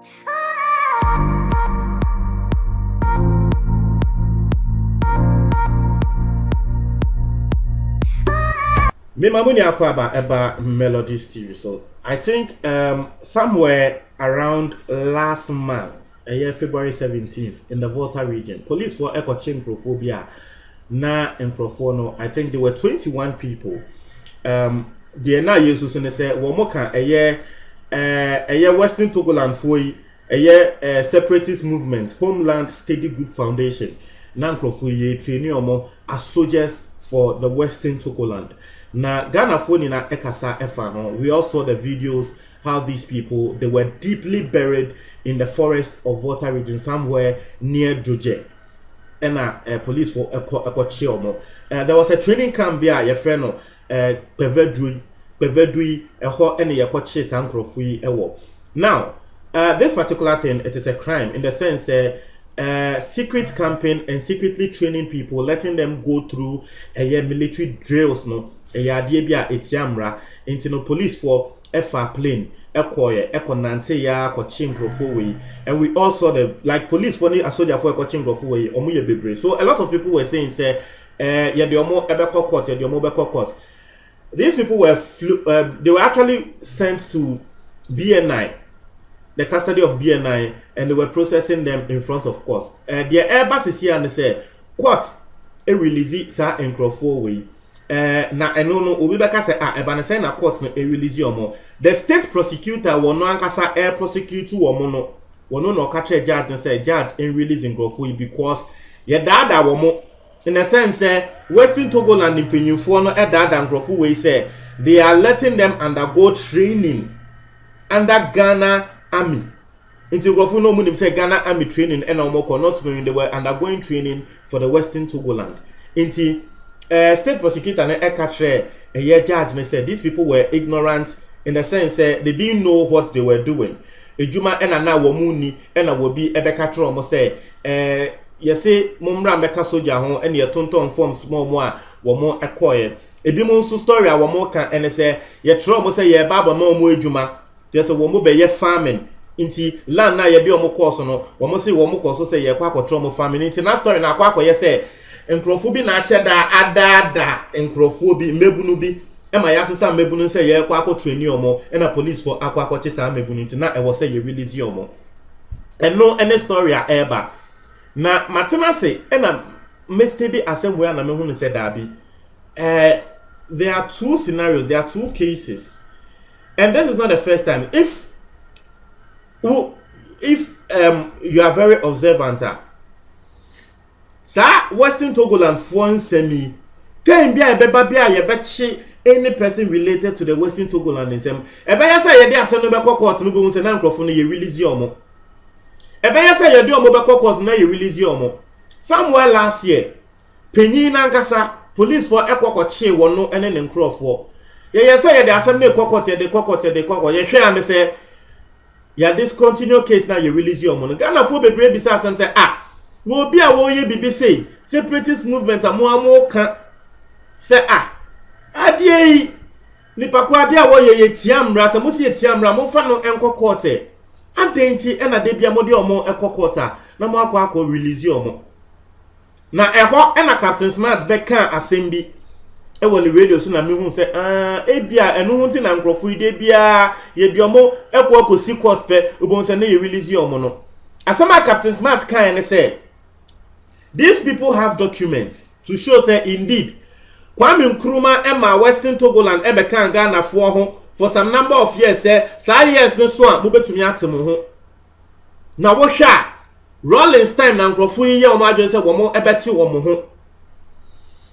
Me mamuni akwaba eba Melodies TV. So I think somewhere around last month, February 17th, in the Volta region, police for echo chimprophobia na no. I think there were 21 people. The na yesu so ne say womoka Western Togoland foi separatist movement, Homeland Steady Group Foundation. Na nkrofo ye training omo as soldiers for the Western Togoland. Na Ghana phone na ekasa efa ho. We all saw the videos how these people, they were deeply buried in the forest of Volta region somewhere near Joje. And police for a chill. There was a training camp there, your friend no Pevedui ho any yakoche sankrofui ewo. Now this particular thing, it is a crime in the sense secret camping and secretly training people, letting them go through military drills no bia etiamra into no police for FR plane nante ya we, and we also the like police for a soldier for we bebre. So a lot of people were saying say yeah the omo ebeko court, yeah the omo ebeko court. These people were they were actually sent to BNI, the custody of BNI, and they were processing them in front of court. Their airbus is here and they say court a release sa encrofo way. Na eno obi beka say eba ne say na court no e release omo. The state prosecutor wono ankasa air prosecute womo no wono no ka judge and say judge in releasing grofo because ye dada womo in a sense Western Togoland impenyufo no e dada grofo we say they are letting them undergo training under Ghana Army. Into grofo no munim say Ghana Army training and omoko not knowing they were undergoing training for the Western Togoland. Into state prosecutor and a judge and said these people were ignorant in the sense they didn't know what they were doing. Ejuma ena na womuni ena wobi ebekatro mo say yese mumra meka soja ho ene ye tonton form small mo a womo ekoye ebi mo nso story a womo ka ene say ye tro mo say ye baba ma mo ejuma just womo be ye farming inti land na ye de omo course no womo say womo course say ye kwa akotro mo farming inti na story na akwa akoye say encrofo bi na hyeda adada encrofo bi mebunu bi ema ya sesa mebunu say ye kwa akọ train omo na police for akwa akọ chesa mebunu nti na e wo say ye release omo eno any story a eba na matena say na meste bi asem na me hu say dabi there are two scenarios, there are two cases, and this is not the first time. If you are very observant, sa Western Togoland phone semi ten bia ebeba bia ye bechi any person related to the Western Togoland in sem ebe ya say ye dey asem no be court no go say na nkrofo no ye release omo ebe ya say ye dey omo be court na ye release omo. Somewhere last year penyin na nkasa police for ekokoche wono ene ne nkrofo ye say ye dey asem na court ye dey court ye hwe am say ya discontinue case na ye release omo no Ghana fo bebre bi say asem say wo bi a wo ye bibi say separatist movement amu ka say adie yi nipa ko ade a wo ye tiamra say mo se tiamra mo fa no enko court adenti e na de bia mo de omo enko court na mo akọ release omo na eho e na Captain Smart be kan assembi e wo le radio so na me hu say e bia enu hu ti na nkrofo ide bia ye de omo ekọ si court pe obon say na ye release omo no asema Captain Smart kan ne say these people have documents to show say indeed Kwame Nkrumah Emma Western Togoland Ebeka Ghana for some number of years say years no so a mo betumi atemo ho na wo hwa Rollins time na nkrofo yi ye o ma adwen say wo mo ebeti wo mo ho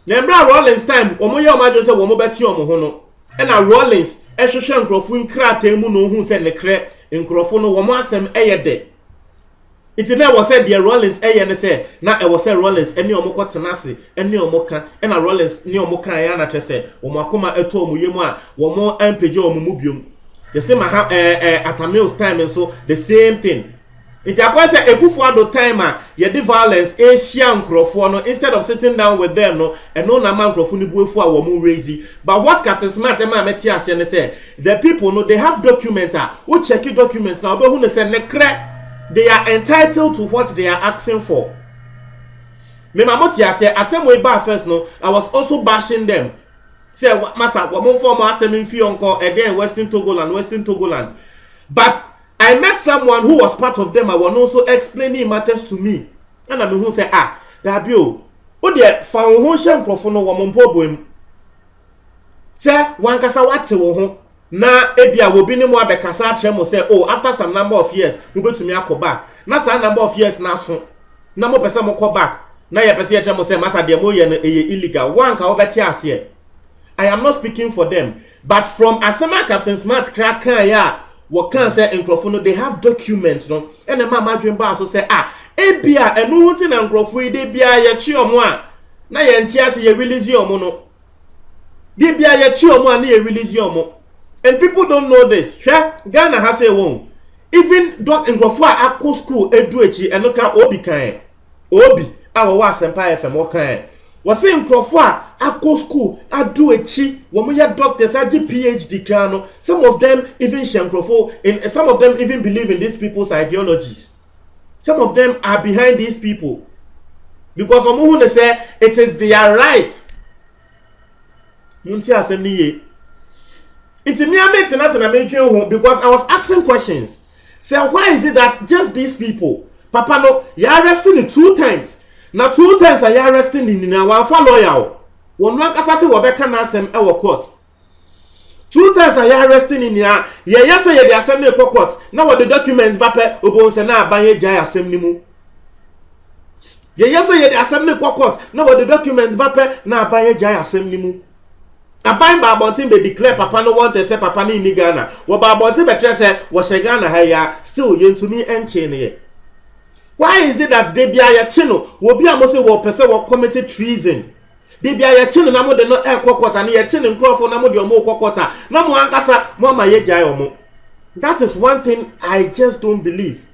na mbra Rollins time wo mo ye o ma adwen say wo mo beti wo mo ho no e na Rollins e hwehwe nkrofo nkrata mu no hu say ne kre nkrofo no wo mo asem eyede. It's never said the Rollins ne say na e was say Rollins any omoko tenase any omoka na Rollins ni omoka ya na trese omakoma eto omuyemu a wo mo ampeje omumu biom the same Atamils time and so the same thing It's a question Ekufuado time ye the violence Asian Crawford no instead of sitting down with them no and no na man Crawford ni buefu a wo mu raise. But what Captain Smart e ma meti ase ne say the people no they have documents who check documents now but who say ne kre they are entitled to what they are asking for. Me mamoti ase asem we ba first no I was also bashing them. Say masa wo mo form asem mfi onko again Western Togoland. But I met someone who was part of them. I was also explaining matters to me. And I mean, who say, Dabio, oh, dear, found who sham profono woman problem. Say, one kasa wate wo na ebia will be no more bekasa tremo say, oh, after some number of years, you go to me ako back. Na sa number of years na so. Na mo pesa mo ko back. Na ye pesa tremo say, masa de mo ye illegal. One ka obeti ase. I am not speaking for them. But from Asema Captain Smart crack ya. What can say in Crawford, they have documents, no? And the mama dream bar so say, ebia, and no one and Crawford, they be a chiomwa. Na yentia say ye release your mono. They be a chiomwa, ni release your mo. And people don't know this. Sure, Ghana has a won. Even Doc in Crawford at school, educhi, and look at Obi Kain. Obi, our was empire from Okain. Was saying Crawford at school, I do a chi, when we have doctors at the PhD crano. Some of them even Shem Crawford, and some of them even believe in these people's ideologies. Some of them are behind these people. Because Omuhune say it is their right. Munti assembly. It's me because I was asking questions. So why is it that just these people, Papa no, you're arresting it 2 times. Now 2 times I arresting in na one for lawyer. One one kasa se wobeka na asem e wo court. 2 times I arresting in ya. Ye say ye the assembly e court. Now what the documents bape obo se na abanye jai assembly mu. Ye say ye the assembly court. Now what the documents bape na abanye jai assembly mu. Aban ba abontin be declare papa no want say papa ni in Ghana. Wo ba abontin be tell say wo she Ghana ha ya still ye ntumi enche ne. Why is it that they be a chino? Will be a most of person will committed treason. They be a chino, no more than no air cockwater, and a chin and crawford, no more than more cockwater. No more ankasa, mama ye jayomo. That is one thing I just don't believe.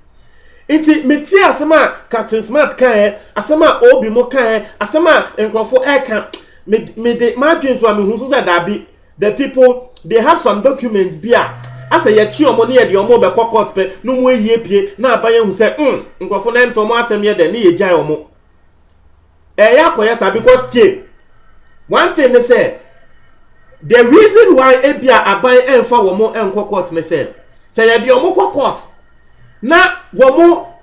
It's me tea asama Captain Smart kae, asama obi mo kae, asama and crawford air camp. Me the margins were me who said that be the people they have some documents beer. Asa ye chi omo ne ye de omo be kokot pe no mo yie pie na abaye hu se nkofo na nso mo asem ye de ne ye jai omo ya koyesa because tie one thing they say the reason why ebia abaye enfa wo mo enkokot ne say ye de omo kokot na wo mo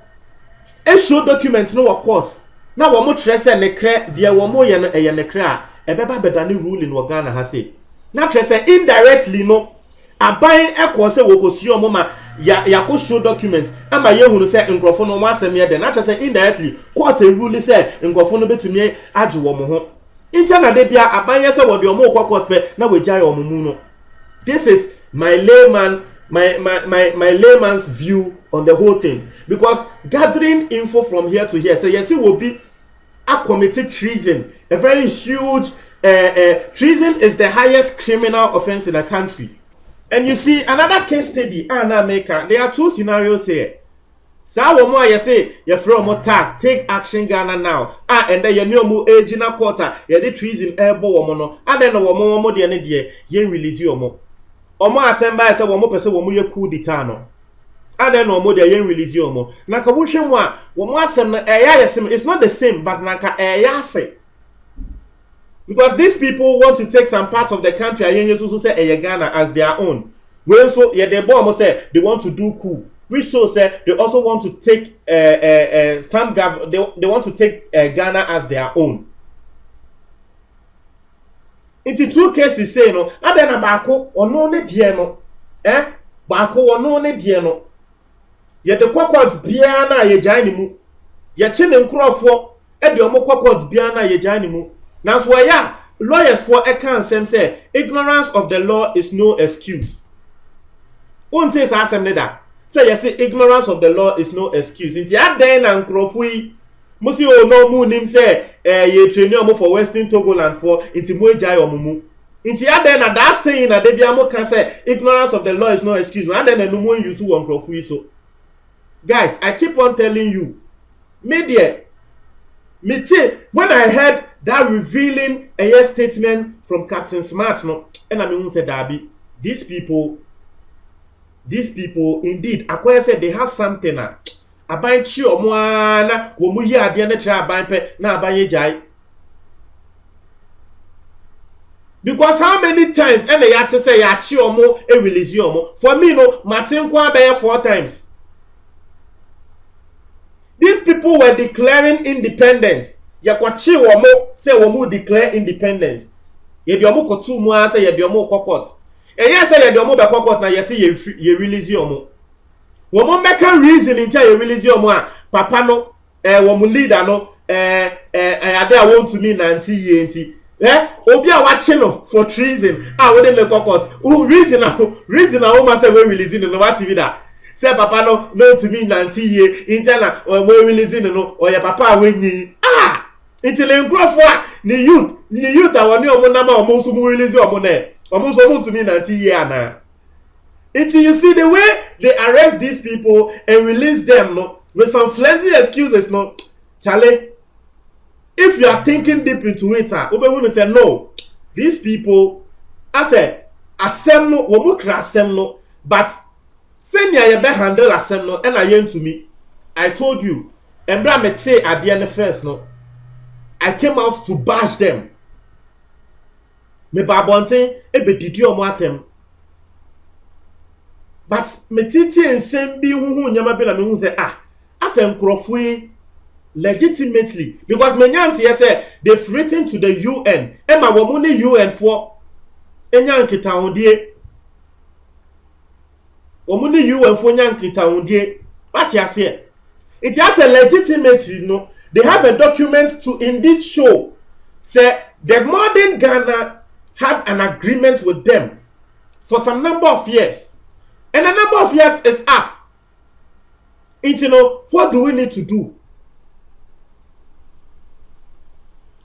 show documents no wo court na wo mo tre se ne kre de wo mo ye no eye ne kre a ebeba bedane ruling wo Ghana ha say na tre se indirectly no aban ekọ se wokosi omo ma ya ko show documents ama ye hunu se nkrofo no mo asem ye de na say indirectly court rule say nkrofo no betumi age wo mo ho inta na de bia aban ye se wo de omo kwa court pe na we jai omo mu no. This is my layman's view on the whole thing, because gathering info from here to here say yes it will be a committed treason, a very huge treason is the highest criminal offense in the country. And you see, another case study, America, there are 2 scenarios here. So, you say, you from attack, take action Ghana now. And then you know, mu age na quarter, you did treason airbo woman, and then a woman more than a day, you release your mo. Omo assemble say woman person woman ye coup d'etat. And then no more than you release your mo. Naka wushim wa, woman assemble, it's not the same, but naka say. Because these people want to take some parts of the country and also say Ghana as their own. We also they almost say they want to do coup. Which so say they also want to take they want to take Ghana as their own. Into 2 cases say no, and then abako ono ne die no. Bako ono ne die no. Ye the cocots bia na ye jai ni mu. Ye chi ne nkrofo e de omo cocots bia na ye jai ni mu. Now, so yeah, lawyers for a can say ignorance of the law is no excuse. One says assembly that. So you say ignorance of the law is no excuse. Inti aden and crofui musi o no mu nim say ye train omo for Western Togoland for inti mo jai omumu. Inti aden na that saying na de bia mo can say ignorance of the law is no excuse. And then no mo use one crofui so. Guys, I keep on telling you, media, when I heard that revealing a statement from Captain Smart, no, and I mean, said Darby, these people, indeed, Akoya said they have something. Aban chi omwana wo mu yi ade na try aban pe na aban ye jai. Because how many times and ya to say ya chi omo e release omo. For me no, Martin kwa be 4 times. These people were declaring independence. Ya kwa chi omo say omo declare independence. Ye di omo ko tu mu an say ye di omo kokot. E ye say ye di omo be kokot na ye say ye release omo. Woman make a reason in tell you release your mo papa no woman leader no ade I want to me 90 years obi a watching no for treason we dey make court reason na woman say we releasing no what TV that say papa no to me 90 years in tell na we releasing no or your papa we nyi until engrofo a the youth awon omo na ma omo so mu release omo na omo so mu to me 90 years na. Until you see the way they arrest these people and release them, no, with some flimsy excuses, no, Charlie. If you are thinking deep into it, Obe will say no. These people, I said, assemble, no, but send ya be handle assemble, and I to me. I told you, and I say at the end first, no, I came out to bash them. Me babonte, ebe didi omo but metiti ensem bi huhu nyama bi na me hu say asem krofui legitimately because menyanti say they've written to the UN ema wo mu ne UN for enya nkita hondie wo mu ne UN for enya nkita hondie what you say it has a legitimately no they have a document to indeed show say the modern Ghana had an agreement with them for some number of years. And a number of years is up. What do we need to do?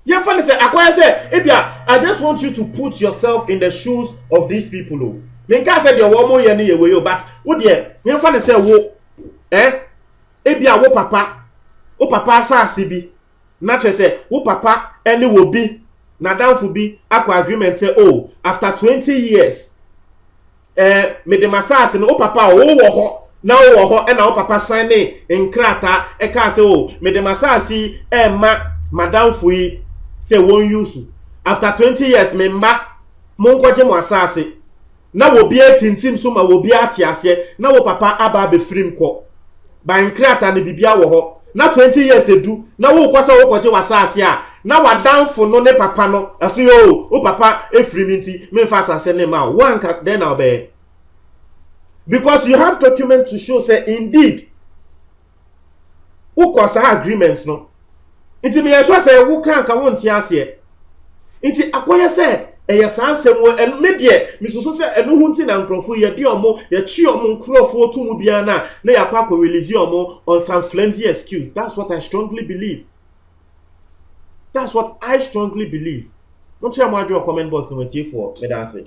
Yeah, funny say, Akoya say, Ebia, I just want you to put yourself in the shoes of these people. Menka said your woman yeni yewe but what dear? Yeah, funny say wo Ebia wo papa sa asibi. Natural say wo papa any will be na down for be aqua agreement say after 20 years. Me de masase no papa wo ho na wo ho e na wo papa sign in krata e ka se me de masase ma madam fui say won use after 20 years me ma mon kwaje mo asase na wo bi atintim so ma wo bi ate ase na wo papa aba be frim ko ba in krata ne bibia wo ho na 20 years edu na wo kwasa wo kwaje wasase a na wa down for no ne papa no aso yo o papa efriminti me fa asase ne ma one ka then I'll be because you have document to show say indeed who cause agreements no iti me sure say who crank won ti ase iti Akoya say yes ansem and media misusu say enu hunti na nkrofo ye di omo ye chi omo nkrofo to mu bia na yakwa ko release omo on some flimsy excuse. That's what I strongly believe. That's what I strongly believe. Don't share my comment button with you for me that say